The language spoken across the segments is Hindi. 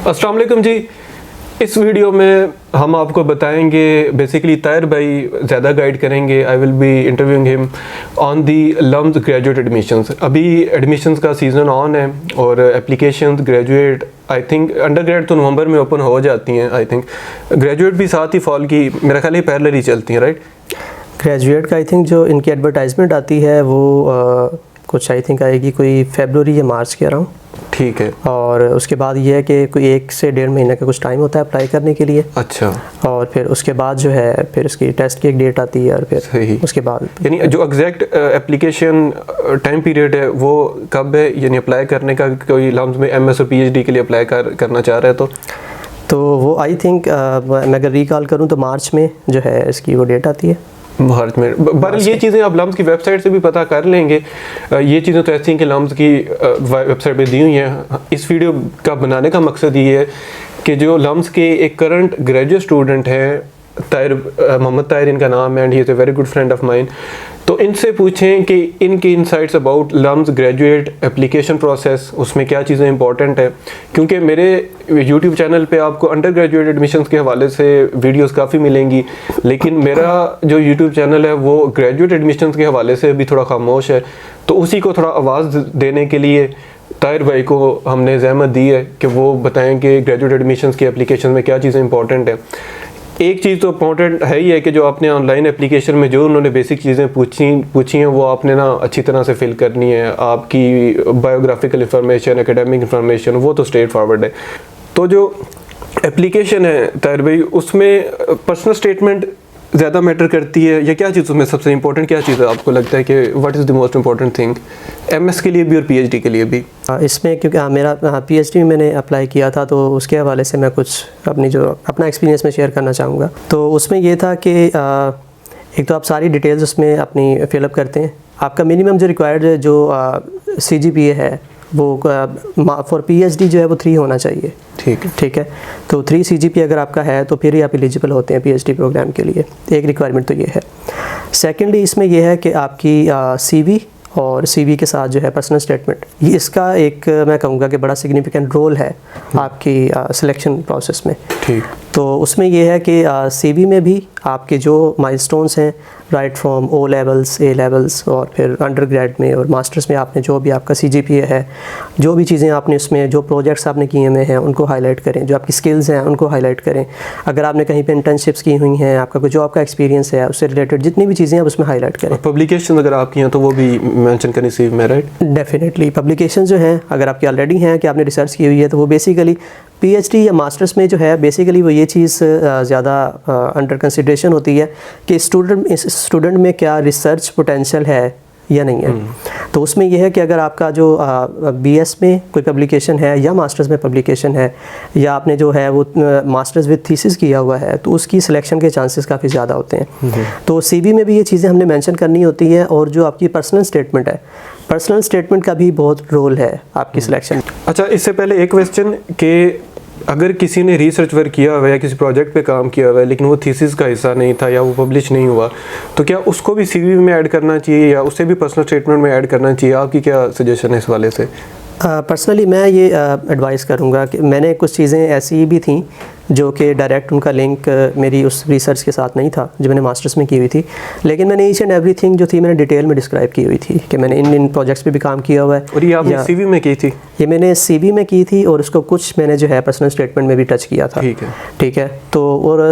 अस्सलाम वालेकुम जी। इस वीडियो में हम आपको बताएंगे, बेसिकली ताहिर भाई ज़्यादा गाइड करेंगे। I will be interviewing him on the LUMS graduate admissions. अभी एडमिशन्स का सीज़न ऑन है और applications graduate I think undergrad तो नवंबर में ओपन हो जाती हैं। आई थिंक ग्रेजुएट भी साथ ही फॉल की मेरा ख्याल ही पैरेलल ही चलती हैं, राइट? ग्रेजुएट का आई थिंक जो इनकी एडवर्टाइजमेंट आती है वो कुछ आई थिंक आएगी कोई फरवरी या मार्च के अराउंड। ठीक है। और उसके बाद ये है कि कोई 1 से 1.5 महीने का कुछ टाइम होता है अप्लाई करने के लिए। अच्छा। और फिर उसके बाद जो है फिर उसकी टेस्ट की एक डेट आती है और फिर सही। उसके बाद यानी जो एग्जैक्ट एप्लीकेशन टाइम पीरियड है वो कब है, यानी अप्लाई करने का? कोई लम्स में MS और PhD के लिए अप्लाई करना चाह रहा है तो वो आई थिंक मैं अगर रिकॉल करूँ तो मार्च में जो है इसकी वो डेट आती है। भारत में बहरहाल ये चीज़ें आप लम्स की वेबसाइट से भी पता कर लेंगे। ये चीज़ें तो ऐसी हैं कि लम्स की वेबसाइट पे दी हुई हैं। इस वीडियो का बनाने का मकसद ये है कि जो लम्स के एक करंट ग्रेजुएट स्टूडेंट हैं, ताहिर, मोहम्मद ताहिर इनका नाम है, and he is a very good friend of mine, तो इनसे पूछें कि इनके insights about LUMS graduate application process, उसमें क्या चीज़ें इंपॉर्टेंट है। क्योंकि मेरे यूट्यूब चैनल पे आपको अंडर ग्रेजुएट एडमिशन्स के हवाले से वीडियोस काफ़ी मिलेंगी, लेकिन मेरा जो यूट्यूब चैनल है वो ग्रेजुएट एडमिशन्स के हवाले से भी थोड़ा खामोश है। तो उसी को थोड़ा आवाज़ देने के लिए ताहिर भाई को हमने ज़हमत दी है कि वो बताएँ कि ग्रेजुएट एडमिशन्स की एप्लीकेशन में क्या चीज़ें इंपॉर्टेंट है। एक चीज़ तो इम्पॉर्टेंट है ही है कि जो आपने ऑनलाइन एप्लीकेशन में जो उन्होंने बेसिक चीज़ें पूछी हैं वो आपने ना अच्छी तरह से फिल करनी है। आपकी बायोग्राफिकल इंफॉर्मेशन, एकेडमिक इंफॉर्मेशन, वो तो स्ट्रेट फॉरवर्ड है। तो जो एप्लीकेशन है ताहिर भाई, उसमें पर्सनल स्टेटमेंट ज़्यादा मैटर करती है या क्या चीज़ उसमें सबसे इंपॉर्टेंट क्या चीज़ है आपको लगता है कि what is the most important thing MS के लिए भी और PhD के लिए भी? इसमें क्योंकि मेरा PhD में मैंने अप्लाई किया था तो उसके हवाले से मैं कुछ अपना एक्सपीरियंस में शेयर करना चाहूँगा। तो उसमें ये था कि एक तो आप सारी डिटेल्स उसमें अपनी फिलअप करते हैं। आपका मिनिमम जो रिक्वायर्ड जो CGPA है वो फॉर PhD जो है वो 3 होना चाहिए। ठीक है। तो 3 CGPA अगर आपका है तो फिर ही आप एलिजिबल होते हैं PhD प्रोग्राम के लिए। एक रिक्वायरमेंट तो ये है। सेकेंडली इसमें यह है कि आपकी CV और CV के साथ जो है पर्सनल स्टेटमेंट, ये इसका एक मैं कहूँगा कि बड़ा सिग्निफिकेंट रोल है आपकी सिलेक्शन प्रोसेस में। ठीक। तो उसमें यह है कि CV में भी आपके जो माइलस्टोन्स हैं right from O levels, A levels और फिर अंडर ग्रेड में और मास्टर्स में आपने जो भी आपका CGPA है, जो भी चीज़ें आपने उसमें जो प्रोजेक्ट्स आपने किए हुए हैं उनको हाईलाइट करें, जो आपकी स्किल्स हैं उनको हाईलाइट करें। अगर आपने कहीं पे इंटर्नशिप्स की हुई हैं, आपका कोई जॉब का एक्सपीरियंस है, उससे रिलेटेड जितनी भी चीज़ें हैं उसमें हाईलाइट करें। पब्लिकेशन अगर आपकी हैं तो वो भी मेंशन करनी CV में, राइट? डेफिनेटली पब्लिकेशन जो हैं अगर आपकी ऑलरेडी हैं कि आपने रिसर्च की हुई है तो वो बेसिकली PhD या मास्टर्स में जो है बेसिकली वो ये चीज़ ज़्यादा अंडर कंसिडरेशन होती है कि स्टूडेंट में क्या रिसर्च पोटेंशियल है या नहीं है। तो उसमें यह है कि अगर आपका जो BS में कोई पब्लिकेशन है या मास्टर्स में पब्लिकेशन है या आपने जो है वो मास्टर्स विद थीसिस किया हुआ है तो उसकी सिलेक्शन के चांसेस काफ़ी ज़्यादा होते हैं। तो CV में भी ये चीज़ें हमने मेंशन करनी होती हैं। और जो आपकी पर्सनल स्टेटमेंट है, पर्सनल स्टेटमेंट का भी बहुत रोल है आपकी सिलेक्शन। अच्छा, इससे पहले एक क्वेश्चन कि अगर किसी ने रिसर्च वर्क किया हुआ है या किसी प्रोजेक्ट पे काम किया हुआ है लेकिन वो थीसिस का हिस्सा नहीं था या वो पब्लिश नहीं हुआ, तो क्या उसको भी CV में ऐड करना चाहिए या उसे भी पर्सनल स्टेटमेंट में ऐड करना चाहिए? आपकी क्या सजेशन है इस वाले से? पर्सनली मैं ये एडवाइस करूँगा कि मैंने कुछ चीज़ें ऐसी भी थी जो कि डायरेक्ट उनका लिंक मेरी उस रिसर्च के साथ नहीं था जो मैंने मास्टर्स में की हुई थी, लेकिन मैंने ईच एंड एवरीथिंग जो थी मैंने डिटेल में डिस्क्राइब की हुई थी कि मैंने इन प्रोजेक्ट्स पे भी काम किया हुआ है। और ये आपने CV में की थी? ये मैंने CV में की थी और उसको कुछ मैंने जो है पर्सनल स्टेटमेंट में भी टच किया था। ठीक है। तो और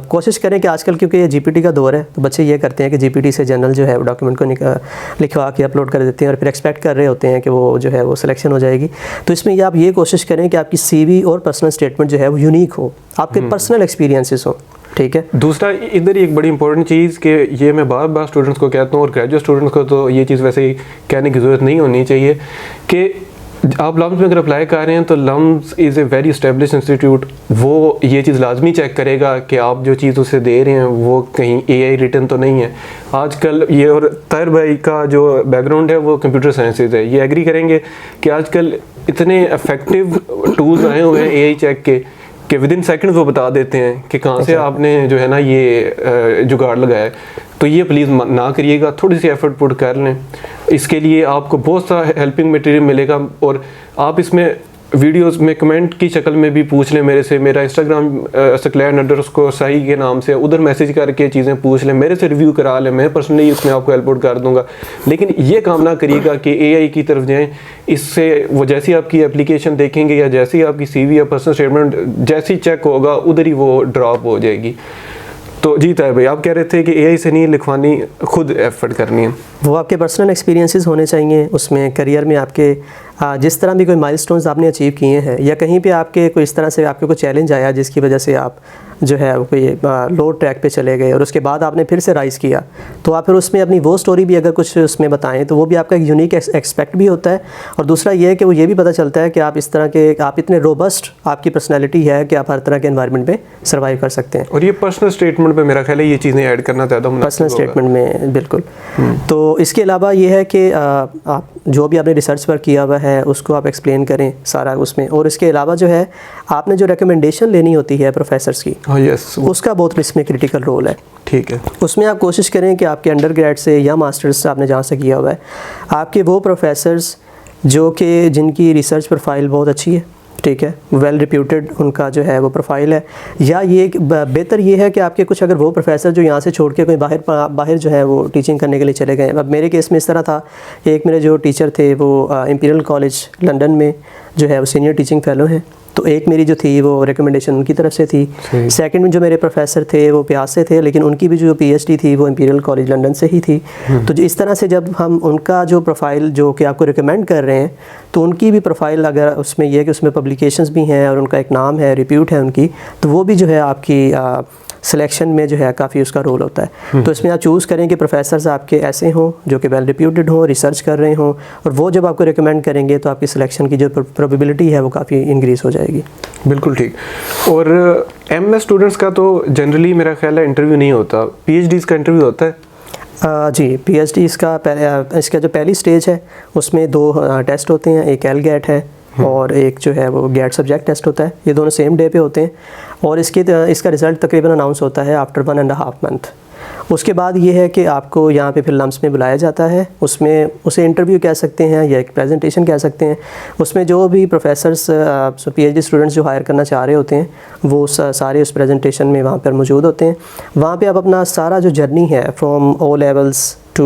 कोशिश करें कि आजकल क्योंकि ये GPT का दौर है तो बच्चे ये करते हैं कि GPT से जनरल जो है वो डॉक्यूमेंट को लिखवा के अपलोड कर देते हैं और फिर एक्सपेक्ट कर रहे होते हैं कि वो जो है वो सिलेक्शन हो जाएगी। तो इसमें आप ये कोशिश करें कि आपकी CV और पर्सनल स्टेटमेंट जो है वो यूनिक हो, आपके पर्सनल एक्सपीरियंसेस हो। ठीक है। दूसरा इधर एक बड़ी इंपॉर्टेंट चीज़ कि ये मैं बार बार स्टूडेंट्स को कहता हूँ और ग्रेजुएट स्टूडेंट्स को तो ये चीज़ वैसे ही कहने की ज़रूरत नहीं होनी चाहिए कि आप लम्स में अगर अप्लाई कर रहे हैं तो LUMS is a very establish institute. वो ये चीज़ लाजमी चेक करेगा कि आप जो चीज़ उसे दे रहे हैं वो कहीं AI रिटन तो नहीं है। आजकल ये, और ताहिर भाई का जो बैकग्राउंड है वो कंप्यूटर साइंसेज है, ये एग्री करेंगे कि आजकल इतने इफेक्टिव टूल्स आए हुए हैं AI चेक के कि विद इन सेकंड्स वो बता देते हैं कि कहाँ से आपने जो है ना ये जुगाड़ लगाया है। तो ये प्लीज़ ना करिएगा, थोड़ी सी एफर्ट पुट कर लें। इसके लिए आपको बहुत सा हेल्पिंग मटेरियल मिलेगा और आप इसमें वीडियोस में कमेंट की शक्ल में भी पूछ लें मेरे से, मेरा इंस्टाग्राम @saqlain_sahi के नाम से, उधर मैसेज करके चीज़ें पूछ लें, मेरे से रिव्यू करा लें, मैं पर्सनली उसमें आपको हेल्प आउट कर दूंगा। लेकिन ये काम ना करिएगा कि AI की तरफ जाएं। इससे वो जैसी आपकी एप्लीकेशन देखेंगे या जैसी आपकी CV या पर्सनल स्टेटमेंट जैसी चेक होगा उधर ही वो ड्रॉप हो जाएगी। तो जी ताहिर भाई, आप कह रहे थे कि AI से नहीं लिखवानी, खुद एफर्ट करनी है। वो आपके पर्सनल एक्सपीरियंसेस होने चाहिए उसमें, करियर में आपके जिस तरह भी कोई माइलस्टोन्स आपने अचीव किए हैं या कहीं पे आपके कोई इस तरह से आपके कोई चैलेंज आया जिसकी वजह से आप जो है वो कोई लो ट्रैक पे चले गए और उसके बाद आपने फिर से राइज़ किया, तो आप फिर उसमें अपनी वो स्टोरी भी अगर कुछ उसमें बताएं तो वो भी आपका एक यूनिक एक्सपेक्ट भी होता है। और दूसरा ये है कि वो ये भी पता चलता है कि आप इस तरह के, आप इतने रोबस्ट आपकी पर्सनैलिटी है कि आप हर तरह के एनवायरनमेंट में सर्वाइव कर सकते हैं। और ये पर्सनल स्टेटमेंट पे मेरा ख्याल है ये चीज़ें ऐड करना ज़्यादा पर्सनल स्टेटमेंट में बिल्कुल। तो इसके अलावा ये है कि आप जो भी आपने रिसर्च वर्क किया हुआ है उसको आप एक्सप्लेन करें सारा उसमें। और इसके अलावा जो है आपने जो रिकमेंडेशन लेनी होती है प्रोफेसर्स की, यस, उसका बहुत इसमें क्रिटिकल रोल है। ठीक है, उसमें आप कोशिश करें कि आपके अंडर ग्रेड से या मास्टर्स आपने जहाँ से किया हुआ है, आपके वो प्रोफेसर्स जो कि जिनकी रिसर्च प्रोफाइल बहुत अच्छी है, ठीक है, वेल रिप्यूटेड उनका जो है वो प्रोफाइल है, या ये बेहतर ये है कि आपके कुछ अगर वो प्रोफेसर जो यहाँ से छोड़ के कोई बाहर जो है वो टीचिंग करने के लिए चले गए। अब मेरे केस में इस तरह था कि एक मेरे जो टीचर थे वो इंपीरियल कॉलेज लंदन में जो है वो सीनियर टीचिंग फेलो हैं, तो एक मेरी जो थी वो रिकमेंडेशन उनकी तरफ से थी। सेकंड में जो मेरे प्रोफेसर थे वो प्यास से थे, लेकिन उनकी भी जो PhD थी वो इंपीरियल कॉलेज लंदन से ही थी। तो इस तरह से जब हम उनका जो प्रोफाइल जो कि आपको रिकमेंड कर रहे हैं, तो उनकी भी प्रोफाइल अगर उसमें यह है कि उसमें पब्लिकेशंस भी हैं और उनका एक नाम है, रिप्यूट है उनकी, तो वो भी जो है आपकी सिलेक्शन में जो है काफ़ी उसका रोल होता है। तो इसमें आप चूज़ करें कि प्रोफेसर्स आपके ऐसे हों जो कि वेल रिप्यूटेड हों, रिसर्च कर रहे हों, और वो जब आपको रिकमेंड करेंगे तो आपकी सिलेक्शन की जो प्रोबेबिलिटी है वो काफ़ी इंक्रीज़ हो जाएगी। बिल्कुल ठीक। और MS स्टूडेंट्स का तो जनरली मेरा ख्याल है इंटरव्यू नहीं होता, PhDs का इंटरव्यू होता है। जी, PhD इसका जो पहली स्टेज है उसमें 2 टेस्ट होते हैं, एक LGAT है और एक जो है वो GAT सब्जेक्ट टेस्ट होता है। ये दोनों सेम डे पे होते हैं और इसका रिज़ल्ट तकरीबन अनाउंस होता है आफ्टर 1.5 मंथ। उसके बाद ये है कि आपको यहाँ पे फिर लम्स में बुलाया जाता है, उसमें उसे इंटरव्यू कह सकते हैं या एक प्रेजेंटेशन कह सकते हैं। उसमें जो भी प्रोफेसर्स PhD स्टूडेंट्स जो हायर करना चाह रहे होते हैं वो सारे उस प्रेजेंटेशन में वहाँ पर मौजूद होते हैं। वहाँ पे आप अपना सारा जो जर्नी है फ्रॉम O लेवल्स टू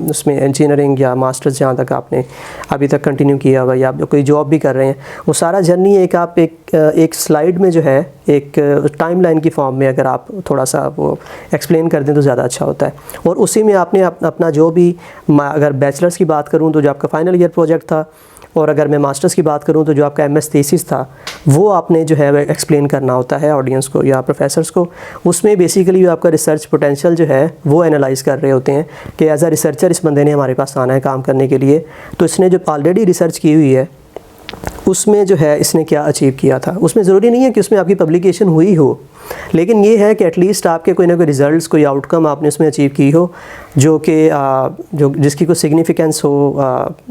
उसमें इंजीनियरिंग या मास्टर्स जहाँ तक आपने अभी तक कंटिन्यू किया हुआ या कोई जॉब भी कर रहे हैं, वो सारा जर्नी एक स्लाइड में जो है एक टाइमलाइन की फॉर्म में अगर आप थोड़ा सा वो एक्सप्लेन कर दें तो ज़्यादा अच्छा होता है। और उसी में आपने अपना जो भी, अगर बैचलर्स की बात करूँ तो जो आपका फाइनल ईयर प्रोजेक्ट था, और अगर मैं मास्टर्स की बात करूं तो जो आपका MS थीसिस था वो आपने जो है एक्सप्लेन करना होता है ऑडियंस को या प्रोफेसर्स को। उसमें बेसिकली आपका रिसर्च पोटेंशियल जो है वो एनालाइज़ कर रहे होते हैं कि एज अ रिसर्चर इस बंदे ने हमारे पास आना है काम करने के लिए, तो इसने जो ऑलरेडी रिसर्च की हुई है उसमें जो है इसने क्या अचीव किया था। उसमें ज़रूरी नहीं है कि उसमें आपकी पब्लिकेशन हुई हो, लेकिन ये है कि एटलीस्ट आपके कोई ना कोई रिज़ल्ट्स, कोई आउटकम आपने उसमें अचीव की हो जो कि जो जिसकी कोई सिग्निफिकेंस हो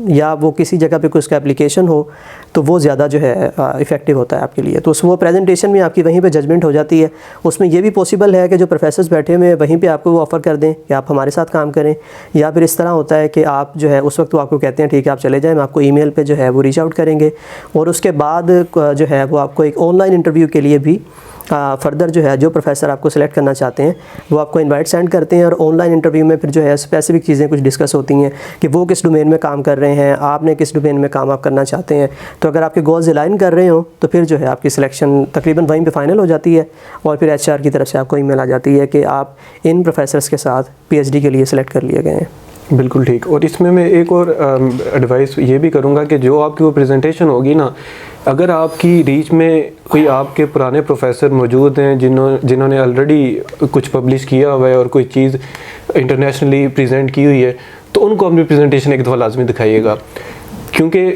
या वो किसी जगह पे कोई उसका एप्लीकेशन हो, तो वो ज़्यादा जो है इफ़ेक्टिव होता है आपके लिए। तो वो प्रेजेंटेशन में आपकी वहीं पे जजमेंट हो जाती है। उसमें ये भी पॉसिबल है कि जो प्रोफेसर्स बैठे हुए हैं वहीं पे आपको वो ऑफ़र कर दें कि आप हमारे साथ काम करें, या फिर इस तरह होता है कि आप जो है उस वक्त वो आपको कहते हैं ठीक है आप चले जाएँ, हम आपको ईमेल पे जो है वो रीच आउट करेंगे, और उसके बाद जो है वो आपको एक ऑनलाइन इंटरव्यू के लिए भी फर्दर जो है जो प्रोफेसर आपको सेलेक्ट करना चाहते हैं वो आपको इनवाइट सेंड करते हैं। और ऑनलाइन इंटरव्यू में फिर जो है स्पेसिफिक चीज़ें कुछ डिस्कस होती हैं कि वो किस डोमेन में काम कर रहे हैं, आपने किस डोमेन में काम आप करना चाहते हैं। तो अगर आपके गोल्स अलाइन कर रहे हो तो फिर जो है आपकी सिलेक्शन तकरीबन वहीं पे फाइनल हो जाती है, और फिर HR की तरफ से आपको ईमेल आ जाती है कि आप इन प्रोफेसर्स के साथ PhD के लिए सिलेक्ट कर लिए गए हैं। बिल्कुल ठीक। और इसमें मैं एक और एडवाइस ये भी करूँगा कि जो आपकी वो प्रेजेंटेशन होगी ना, अगर आपकी रीच में कोई आपके पुराने प्रोफेसर मौजूद हैं जिन्होंने ऑलरेडी कुछ पब्लिश किया हुआ है और कोई चीज़ इंटरनेशनली प्रेजेंट की हुई है, तो उनको अपनी प्रेजेंटेशन एक दफ़ा लाजमी दिखाइएगा, क्योंकि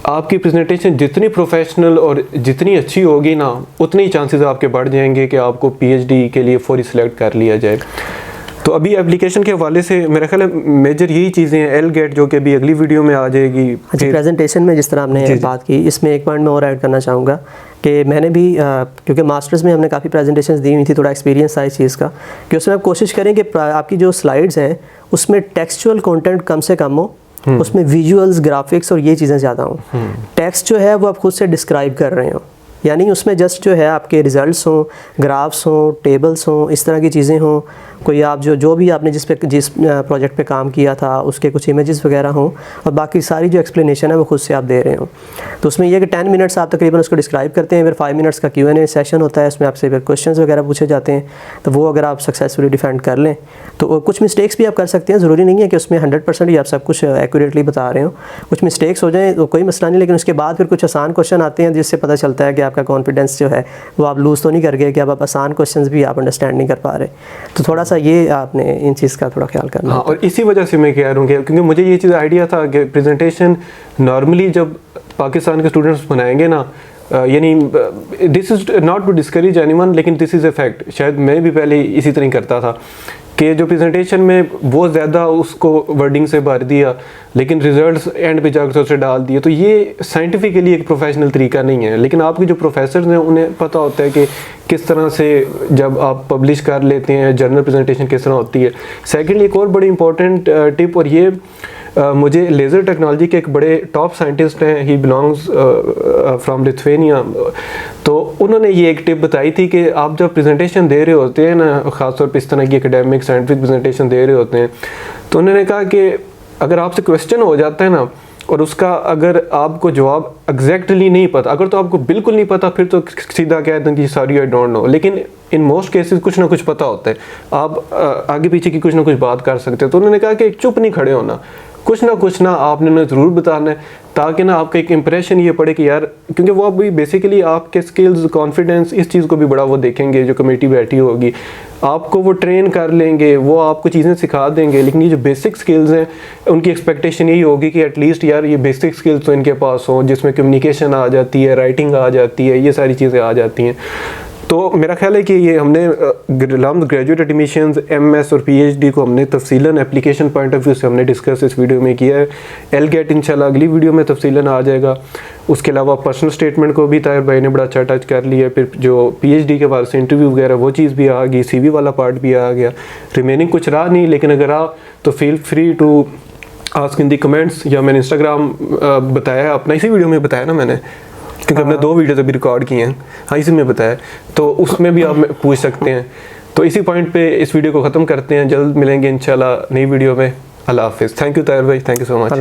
आपकी प्रेजेंटेशन जितनी प्रोफेशनल और जितनी अच्छी होगी ना, उतनी चांसेस आपके बढ़ जाएंगे कि आपको PhD के लिए फौरी सिलेक्ट कर लिया जाए। तो अभी एप्लीकेशन के हवाले से मेरा ख्याल है मेजर यही चीज़ें हैं। LGAT जो कि अभी अगली वीडियो में आ जाएगी। अच्छा, प्रेजेंटेशन में जिस तरह हमने बात की, इसमें एक पॉइंट मैं और ऐड करना चाहूँगा कि मैंने भी क्योंकि मास्टर्स में हमने काफ़ी प्रेजेंटेशंस दी हुई थी, थोड़ा एक्सपीरियंस था इस चीज़ का कि उसमें आप कोशिश करें कि आपकी जो स्लाइड्स हैं उसमें टेक्सचुअल कंटेंट कम से कम हो उसमें विजुअल्स, ग्राफिक्स और ये चीज़ें ज़्यादा हों। टेक्स्ट जो है वो आप खुद से डिस्क्राइब कर रहे हो, यानी उसमें जस्ट जो है आपके रिजल्ट्स हों, ग्राफ्स हों, टेबल्स हों, इस तरह की चीज़ें हों। कोई आप जो भी आपने जिस प्रोजेक्ट पे काम किया था उसके कुछ इमेजेस वगैरह हों, और बाकी सारी जो एक्सप्लेनेशन है वो खुद से आप दे रहे हो। तो उसमें यह कि 10 मिनट्स आप तकरीबन उसको डिस्क्राइब करते हैं, फिर 5 मिनट्स का Q&A सेशन होता है, उसमें आपसे फिर क्वेश्चंस वगैरह पूछे जाते हैं। तो वो अगर आप सक्सेसफुली डिफेंड कर लें तो कुछ मिस्टेक्स भी आप कर सकते हैं, ज़रूरी नहीं है कि उसमें 100% ही आप सब कुछ एक्यूरेटली बता रहे हो। कुछ मिस्टेक्स हो जाएँ तो कोई मसला नहीं, लेकिन उसके बाद फिर कुछ आसान क्वेश्चन आते हैं जिससे पता चलता है कि आपका कॉन्फिडेंस जो है वो आप लूज़ तो नहीं कर गए कि अब आप आसान क्वेश्चंस भी आप अंडरस्टैंड नहीं कर पा रहे। तो थोड़ा सा ये आपने इन चीज़ का थोड़ा ख्याल करना। हाँ, और इसी वजह से मैं कह रहा हूँ क्योंकि मुझे ये चीज़ आइडिया था कि प्रेजेंटेशन नॉर्मली जब पाकिस्तान के स्टूडेंट्स बनाएंगे ना, यानी this is not to discourage anyone, लेकिन दिस इज़ ए फैक्ट, शायद मैं भी पहले इसी तरह करता था कि जो प्रेजेंटेशन में बहुत ज़्यादा उसको वर्डिंग से भर दिया, लेकिन रिजल्ट्स एंड पे जाकर उसे डाल दिए। तो ये साइंटिफिकली एक प्रोफेशनल तरीका नहीं है, लेकिन आपके जो प्रोफेसर हैं उन्हें पता होता है कि किस तरह से जब आप पब्लिश कर लेते हैं जर्नल प्रेजेंटेशन किस तरह होती है। सेकेंडली एक और बड़ी इंपॉर्टेंट टिप, और ये मुझे लेज़र टेक्नोलॉजी के एक बड़े टॉप साइंटिस्ट हैं, ही बिलोंग्स फ्रॉम लिथुआनिया, तो उन्होंने ये एक टिप बताई थी कि आप जब प्रेजेंटेशन दे रहे होते हैं ना, ख़ासतौर पर इस तरह की एकेडमिक साइंटिफिक प्रेजेंटेशन दे रहे होते हैं, तो उन्होंने कहा कि अगर आपसे क्वेश्चन हो जाता है ना और उसका अगर आपको जवाब एग्जैक्टली नहीं पता, अगर तो आपको बिल्कुल नहीं पता फिर तो सीधा कह दें कि सॉरी आई डोंट नो, लेकिन इन मोस्ट केसेस कुछ ना कुछ पता होता है, आप आगे पीछे की कुछ ना कुछ बात कर सकते हैं। तो उन्होंने कहा कि चुप नहीं खड़े होना, कुछ ना आपने उन्हें ज़रूर बताना है, ताकि ना आपका एक इंप्रेशन ये पड़े कि यार, क्योंकि वो अभी बेसिकली आपके स्किल्स, कॉन्फिडेंस, इस चीज़ को भी बड़ा वो देखेंगे। जो कमेटी बैठी होगी आपको वो ट्रेन कर लेंगे, वो आपको चीज़ें सिखा देंगे, लेकिन ये जो बेसिक स्किल्स हैं उनकी एक्सपेक्टेशन यही होगी कि एटलीस्ट यार ये बेसिक स्किल्स तो इनके पास हों, जिसमें कम्युनिकेशन आ जाती है, राइटिंग आ जाती है, ये सारी चीज़ें आ जाती हैं। तो मेरा ख्याल है कि ये हमने लम्स ग्रेजुएट एडमिशन्स, MS और PhD को हमने तफसीलन एप्लीकेशन पॉइंट ऑफ व्यू से हमने डिस्कस इस वीडियो में किया है। LGAT इंशाल्लाह अगली वीडियो में तफसीलन आ जाएगा। उसके अलावा पर्सनल स्टेटमेंट को भी ताहिर भाई ने बड़ा अच्छा टच कर लिया। फिर जो PhD के बाद से इंटरव्यू वगैरह वो चीज़ भी आ गई, CV वाला पार्ट भी आ गया, रिमेनिंग कुछ रहा नहीं, लेकिन अगर आ तो feel free to ask in the comments, या मैंने इंस्टाग्राम बताया अपना, इसी वीडियो में बताया ना मैंने, क्योंकि हमने 2 वीडियोस अभी रिकॉर्ड किए हैं, हाँ इसी में बताया, तो उसमें भी आप पूछ सकते हैं। तो इसी पॉइंट पे इस वीडियो को ख़त्म करते हैं, जल्द मिलेंगे इंशाल्लाह नई वीडियो में। अल्लाह हाफिज़। थैंक यू ताहिर भाई, थैंक यू सो मच।